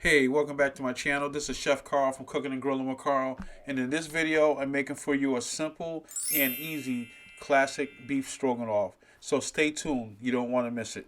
Hey, welcome back to my channel. This is Chef Karl from Cooking and Grilling with Karl. And in this video, I'm making for you a simple and easy classic beef stroganoff. So stay tuned. You don't want to miss it.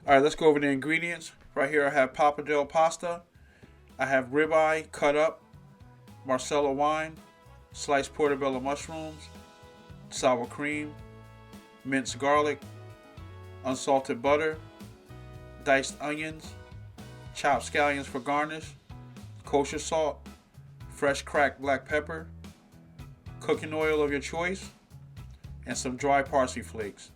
Alright, let's go over the ingredients. Right here I have Pappardelle Pasta. I have ribeye cut up, Marsala wine, sliced portobello mushrooms, sour cream, minced garlic, unsalted butter, diced onions, chopped scallions for garnish, kosher salt, fresh cracked black pepper, cooking oil of your choice, and some dry parsley flakes.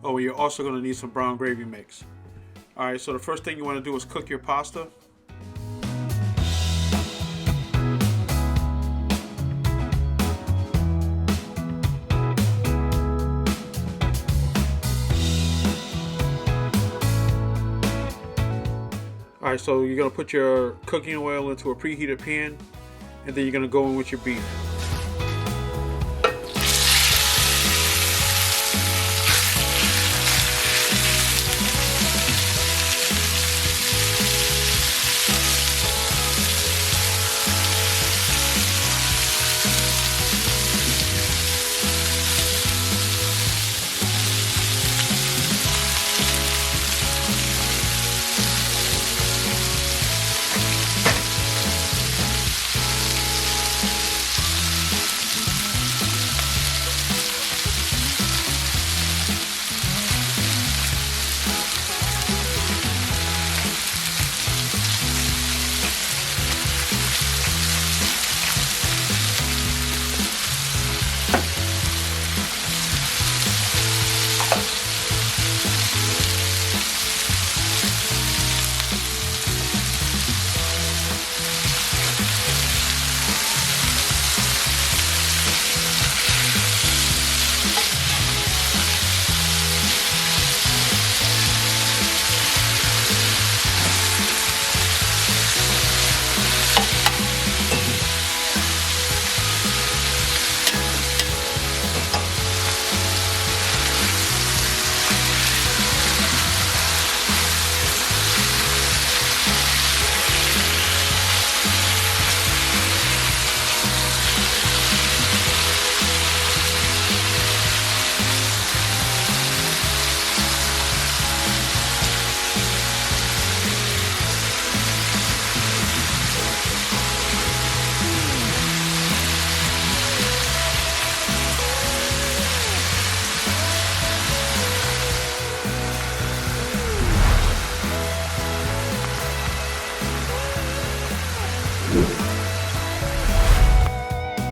Oh, you're also going to need some brown gravy mix. Alright, so the first thing you want to do is cook your pasta. Alright, so you're going to put your cooking oil into a preheated pan, and then you're going to go in with your beef.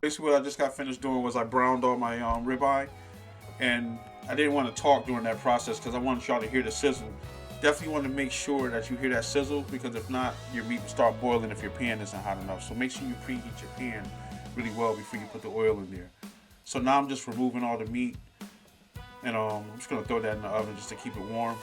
Basically what I just got finished doing was I browned all my ribeye, and I didn't want to talk during that process because I wanted y'all to hear the sizzle. Definitely want to make sure that you hear that sizzle, because if not, your meat will start boiling if your pan isn't hot enough. So make sure you preheat your pan really well before you put the oil in there. So now I'm just removing all the meat, and I'm just going to throw that in the oven just to keep it warm.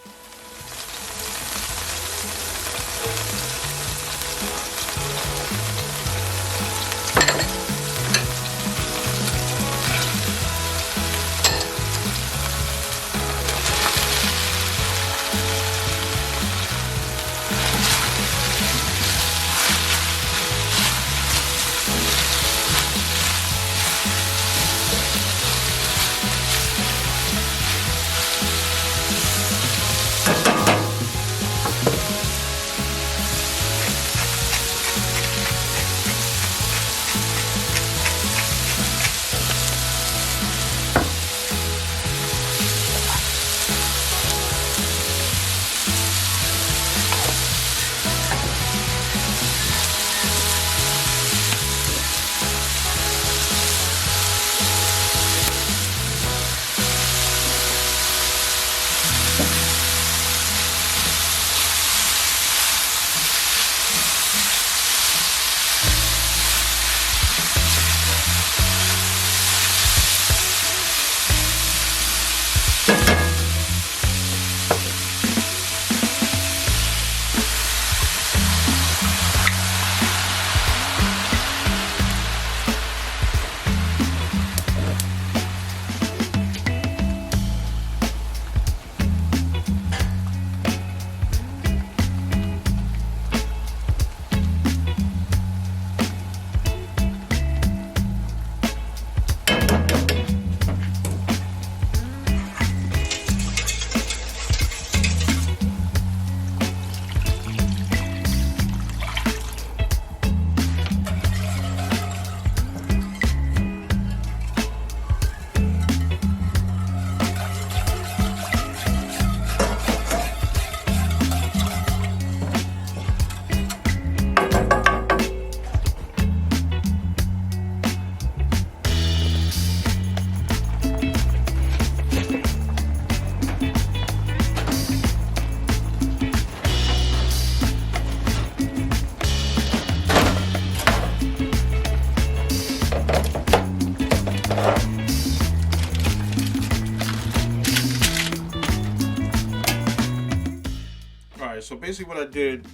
basically what I did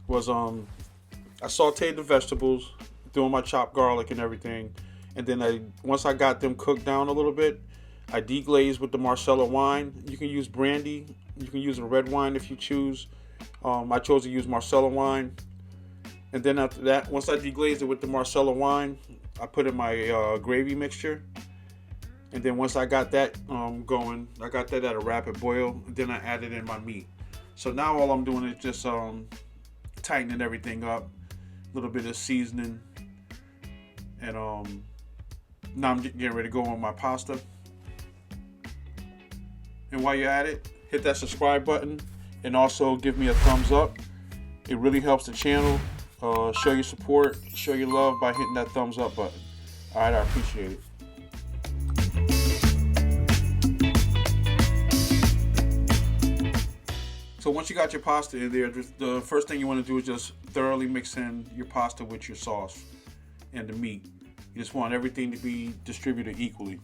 was I sauteed the vegetables, doing my chopped garlic and everything, and then once I got them cooked down a little bit, I deglazed with the Marsala wine. You can use Brandy, you can use a red wine if you choose. I chose to use Marsala wine, and then after that, once I deglazed it with the Marsala wine, I put in my gravy mixture, and then once I got that going, I got that at a rapid boil, and then I added in my meat. So now all I'm doing is just tightening everything up, a little bit of seasoning, and now I'm getting ready to go on my pasta. And while you're at it, hit that subscribe button and also give me a thumbs up. It really helps the channel. Show your support, show your love by hitting that thumbs up button. All right, I appreciate it. So once you got your pasta in there, the first thing you want to do is just thoroughly mix in your pasta with your sauce and the meat. You just want everything to be distributed equally.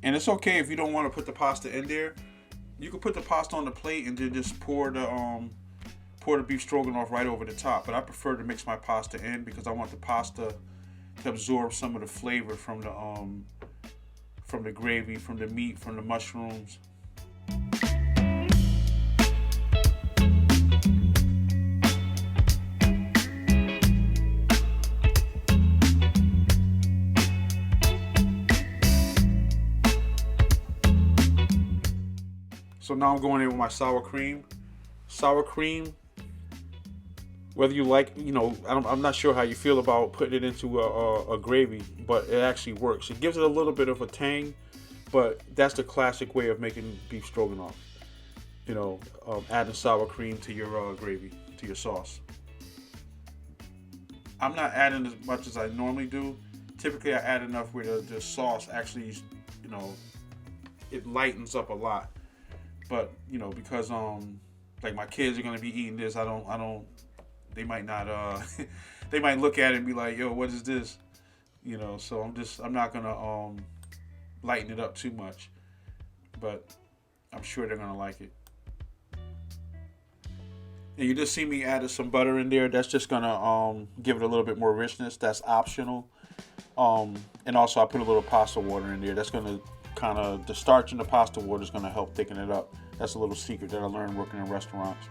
And it's okay if you don't want to put the pasta in there. You can put the pasta on the plate and then just pour the beef stroganoff right over the top. But I prefer to mix my pasta in because I want the pasta to absorb some of the flavor from the gravy, from the meat, from the mushrooms. So now I'm going in with my sour cream. Sour cream, whether you like, I'm not sure how you feel about putting it into a gravy, but it actually works. It gives it a little bit of a tang, but that's the classic way of making beef stroganoff. Adding sour cream to your gravy, to your sauce. I'm not adding as much as I normally do. Typically, I add enough where the sauce actually, it lightens up a lot. But because like my kids are gonna be eating this, I don't. They might not. They might look at it and be like, "Yo, what is this?" So I'm not gonna lighten it up too much. But I'm sure they're gonna like it. And you just see me added some butter in there. That's just gonna give it a little bit more richness. That's optional. And also I put a little pasta water in there. That's gonna the starch in the pasta water is going to help thicken it up. That's a little secret that I learned working in restaurants.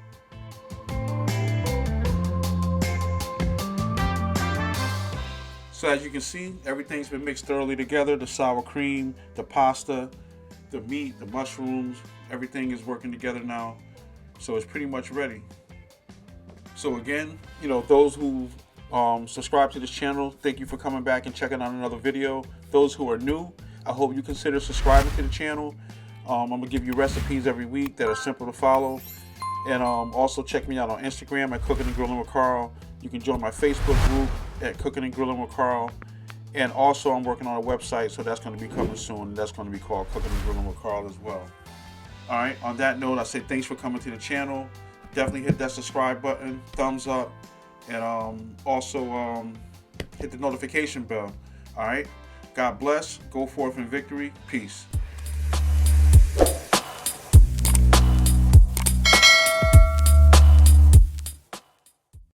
So as you can see, everything's been mixed thoroughly together. The sour cream, the pasta, the meat, the mushrooms, everything is working together now. So it's pretty much ready. So again, those who subscribe to this channel, thank you for coming back and checking out another video. Those who are new, I hope you consider subscribing to the channel. I'm going to give you recipes every week that are simple to follow. And also check me out on Instagram at Cooking and Grilling with Karl. You can join my Facebook group at Cooking and Grilling with Karl. And also I'm working on a website, so that's going to be coming soon. That's going to be called Cooking and Grilling with Karl as well. All right, on that note, I say thanks for coming to the channel. Definitely hit that subscribe button, thumbs up, and also hit the notification bell. All right. God bless. Go forth in victory. Peace.